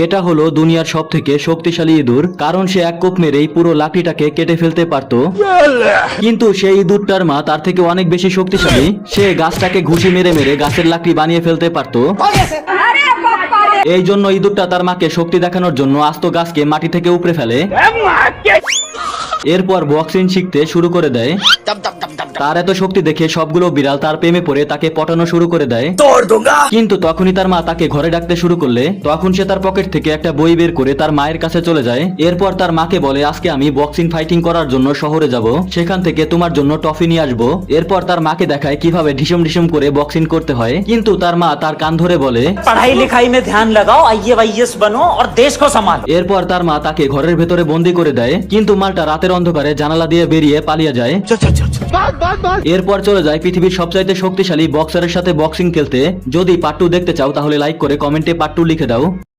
এটা হলো দুনিয়ার সব থেকে শক্তিশালী ইঁদুর, কারণ সে এক কোপ মেরেই পুরো লাকড়িটাকে কেটে ফেলতে পারতো। কিন্তু সেই ইঁদুরটার মা তার থেকে অনেক বেশি শক্তিশালী। সে গাছটাকে ঘুষি মেরে মেরে গাছের লাকড়ি বানিয়ে ফেলতে পারতো। এই জন্য ইঁদুরটা তার মাকে শক্তি দেখানোর জন্য আস্ত গাছকে মাটি থেকে উপড়ে ফেলে। এরপর বক্সিং শিখতে শুরু করে দেয়। তার এত শক্তি দেখে সবগুলো বিড়াল তার প্রেমে পড়ে তাকে পটানো শুরু করে দেয়। কিন্তু তখনই তার মা তাকে ঘরে ডাকতে শুরু করলে তখন সে তার পকেট থেকে একটা বই বের করে তার মায়ের কাছে চলে যায়। এরপর তার মাকে বলে, আজকে আমি বক্সিং ফাইটিং করার জন্য শহরে যাব, সেখান থেকে তোমার জন্য টফি নিয়ে আসবো। এরপর তার মাকে দেখায় কিভাবে ঢিসুম ঢিসুম করে বক্সিং করতে হয়। কিন্তু তার মা তার কান ধরে বলে, पढ़ाई लिखाई में ध्यान लगाओ, आईएएस बनो और देश को संभालो। এরপর তার মা তাকে ঘরের ভেতরে বন্দি করে দেয়। কিন্তু মালটা রাতের অন্ধকারে জানালা দিয়ে বেরিয়ে পালিয়ে যায়। এরপর চলে যায় পৃথিবীর সবচাইতে শক্তিশালী বক্সারের সাথে বক্সিং খেলতে। যদি পার্ট 2 দেখতে চাও তাহলে লাইক করে কমেন্টে পার্ট 2 লিখে দাও।